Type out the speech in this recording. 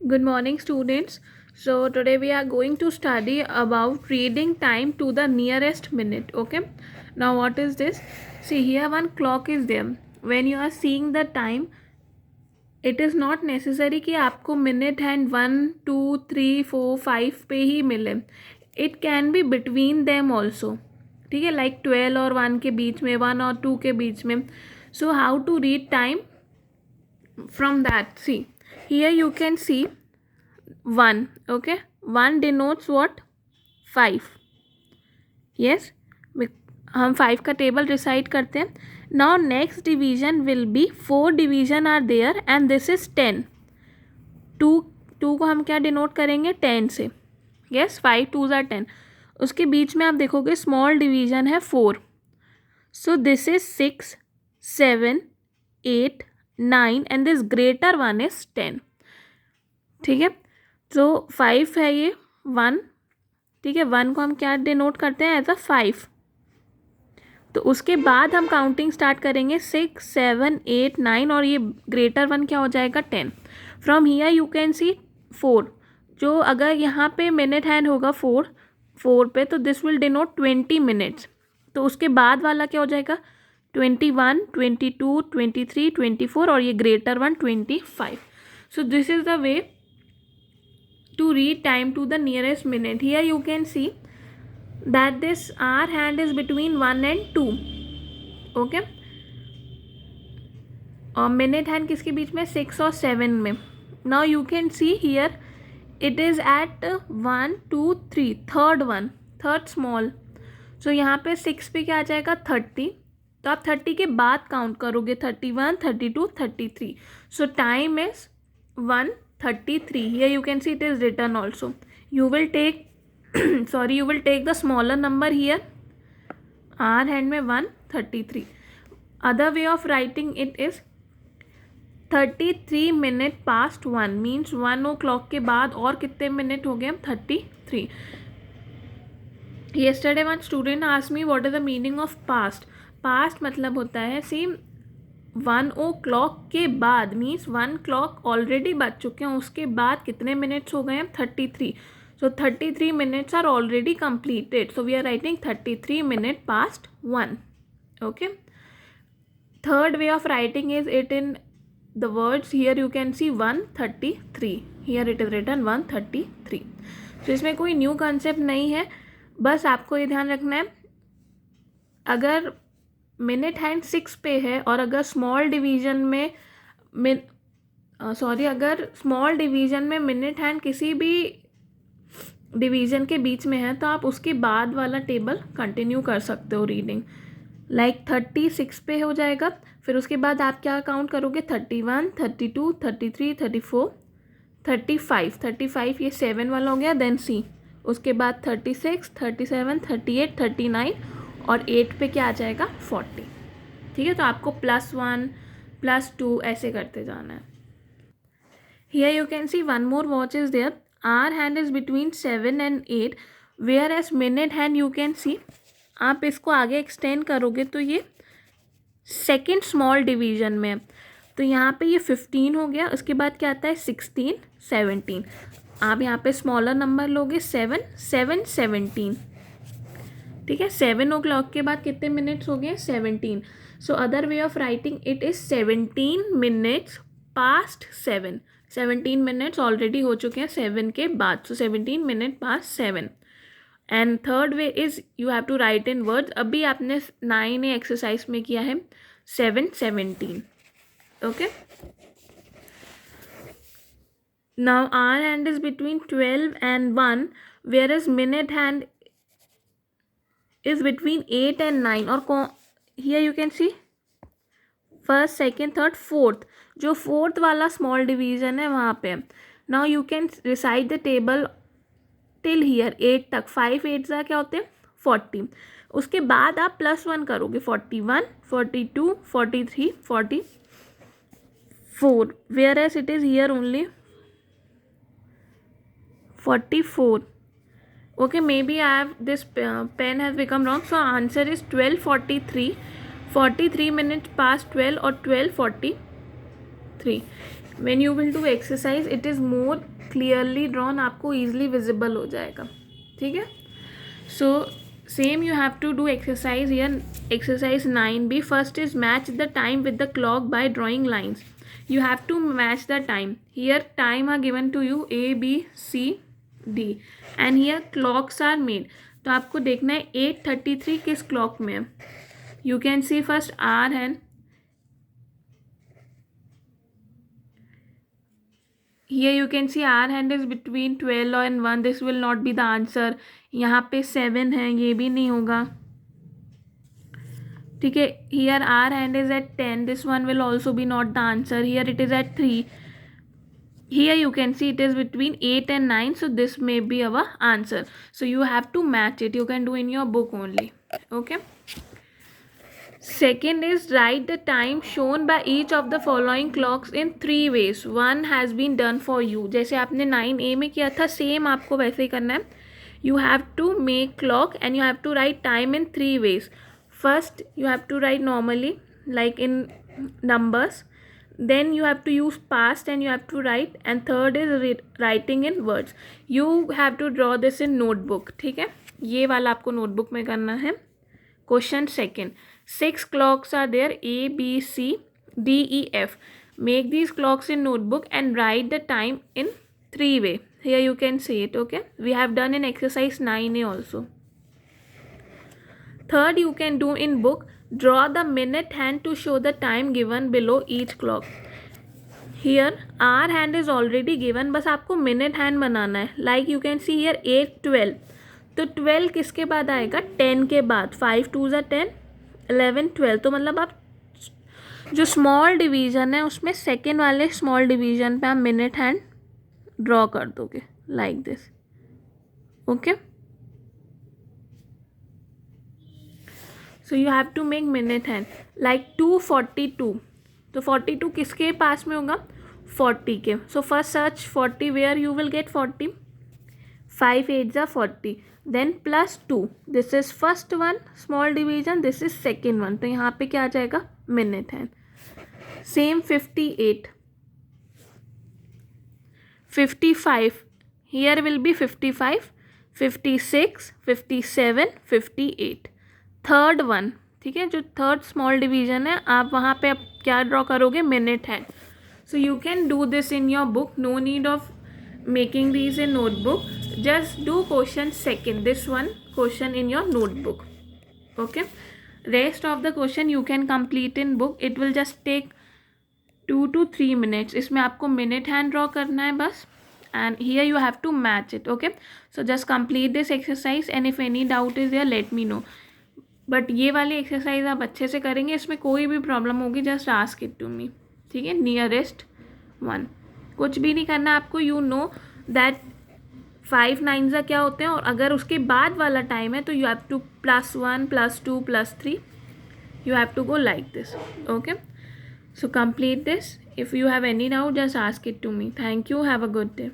Good morning, students. So, today we are going to study about reading time to the nearest minute. Okay. Now, what is this? See, here one clock is there. When you are seeing the time, it is not necessary कि आपको minute hand 1, 2, 3, 4, 5 पे ही मिले. It can be between them also. ठीक है, like 12 और 1 के बीच में, 1 और 2 के बीच में. So, how to read time from that? See, here you can see 1. Okay, 1 denotes what? 5. Yes, हम 5 का टेबल रिसाइड करते हैं. Now next division will be 4 division are there and this is 10. 2 को हम क्या डिनोट करेंगे? 10 से. Yes, 5 2s are 10. उसके बीच में आप देखोगे स्मॉल डिवीजन है 4. So this is 6, 7, 8, 9 and this greater one is 10. ठीक है, तो 5 है ये 1. ठीक है, 1 को हम क्या डिनोट करते हैं? As a 5. तो उसके बाद हम काउंटिंग स्टार्ट करेंगे 6, 7, 8, 9 और ये ग्रेटर वन क्या हो जाएगा? 10. फ्रॉम हियर यू कैन सी 4. जो अगर यहाँ पे मिनट हैंड होगा 4 पे, तो दिस विल डिनोट 20 मिनट्स. तो उसके बाद वाला क्या हो जाएगा? 21, 22, 23, 24 और ये greater one 25. So this is the way to read time to the nearest minute. Here you can see that this hour hand is between 1 and 2. Okay, और minute hand किसके बीच में? 6 और 7 में. Now you can see here it is at 1, 2, 3, third small. So यहाँ पे 6 पे क्या आ जाएगा? 30. तो आप 30 के बाद काउंट करोगे 31, 32, 33. So time is 1:33. Here you can see it is written also. You will take you will take the smaller number here. R hand में 1:33. Other way of writing it is 33 minute past 1 means 1 o'clock के बाद और कितने minute हो गए? 33. Yesterday one student asked me what is the meaning of past. Past मतलब होता है सेम 1 o'clock के बाद मीन्स 1 clock ऑलरेडी बज चुके हैं, उसके बाद कितने मिनट्स हो गए हैं? 33. So 33 minutes are already completed. So we are writing 33 minute past 1. Okay, third way of writing is it in the words. Here you can see 1:33. Here it is written 1:33. So इसमें कोई new concept नहीं है, बस आपको ये ध्यान रखना है अगर मिनट हैंड 6 पे है और अगर स्मॉल डिवीजन में अगर स्मॉल डिवीजन में मिनट हैंड किसी भी डिवीजन के बीच में है तो आप उसके बाद वाला टेबल कंटिन्यू कर सकते हो रीडिंग. लाइक 36 पे हो जाएगा, फिर उसके बाद आप क्या काउंट करोगे? 31, 32, 33, 34, 35. 35 ये 7 वाला हो गया. देन सी उसके बाद 36, 37, 38, 39 और 8 पे क्या आ जाएगा? 40. ठीक है, तो आपको +1, +2 ऐसे करते जाना है. Here you can see one more watch is there. Hour hand is between 7 and 8 whereas minute hand you can see. आप इसको आगे एक्सटेंड करोगे तो ये सेकेंड स्मॉल डिवीजन में है. तो यहाँ पे ये 15 हो गया. उसके बाद क्या आता है? 16, 17. आप यहाँ पे स्मॉलर नंबर लोगे 7, 7, 17. ठीक है, 7 o'clock के बाद कितने मिनट्स हो गए? 17. So other way of writing it is 17 minutes past 7. 17 minutes already हो चुके हैं 7 के बाद. So 17 minutes past 7. And third way is you have to write in words. अभी आपने 9 एक्सरसाइज में किया है 7, 17. Okay, now hour hand is between 12 and 1 where is minute hand is between 8 and 9. और here you can see first, second, third, fourth. जो fourth वाला small division है वहाँ पे. Now you can reside the table till here 8 तक. 5 8 क्या होते हैं? 40. उसके बाद आप +1 करोगे 41, 42, 43, 44. Whereas it is here only 44. Okay, maybe I have this pen has become wrong. So answer is 12:43. 43 minutes past 12 or 12:43. When you will do exercise it is more clearly drawn, आपको easily visible हो जाएगा. ठीक है. So same you have to do exercise here. Exercise 9b, first is match the time with the clock by drawing lines. You have to match the time. Here time are given to you A, B, C, D and here clocks are made. तो आपको देखना है 8:33 किस clock में है. You can see first R and here you can see R hand is between 12 and 1. This will not be the answer. यहाँ पे 7 है, ये भी नहीं होगा. ठीक है. Here R hand is at 10. This one will also be not the answer. Here it is at 3. Here you can see it is between 8 and 9. So this may be our answer. So you have to match it. You can do in your book only. Okay. Second is write the time shown by each of the following clocks in 3 ways. One has been done for you. जैसे आपने 9A में किया था same आपको वैसे ही करना है. You have to make clock and you have to write time in 3 ways. First you have to write normally like in numbers. Then you have to use past and you have to write. And third is writing in words. You have to draw this in notebook. ठीक है. ये वाला आपको notebook में करना है. Question second. 6 clocks are there A, B, C, D, E, F. Make these clocks in notebook and write the time in 3 way. Here you can see it. Okay. We have done in exercise 9A also. Third you can do in book. Draw the minute hand to show the time given below each clock. Here R hand is already given. बस आपको minute hand बनाना है. Like you can see here 8:12. तो 12 किसके बाद आएगा? 10 के बाद. 5 2s are 10, 11 12. तो मतलब आप जो स्मॉल डिवीज़न है उसमें सेकेंड वाले स्मॉल डिवीज़न पे आप मिनट हैंड ड्रॉ कर दोगे like this. Okay. So you have to make minute hand like 2:42. तो 42 किसके पास में होगा? 40 के. So first search 40 where you will get 40. 5 8s are 40. Then plus 2. This is first one small division. This is second one. तो यहाँ पे क्या आ जाएगा? Minute hand. Same 58. 55. Here will be 55, 56, 57, 58. Third one. ठीक है. जो थर्ड स्मॉल डिवीजन है आप वहाँ पे आप क्या ड्रॉ करोगे? Minute hand. So you can do this in your book. No need of making these in notebook. Just do question second, this one question in your notebook. Okay. Rest of the question you can complete in book. It will just take 2 to 3 minutes. इसमें आपको minute hand draw करना है बस. And here you have to match it. Okay. So just complete this exercise and if any doubt is there let me know. But ये वाली exercise आप अच्छे से करेंगे. इसमें कोई भी problem होगी just ask it to me. ठीक है. Nearest one. कुछ भी नहीं करना आपको. You know that 5 9s क्या होते हैं और अगर उसके बाद वाला टाइम है तो you have to +1 +2 +3. You have to go like this. Okay. So complete this. If you have any doubt just ask it to me. Thank you. Have a good day.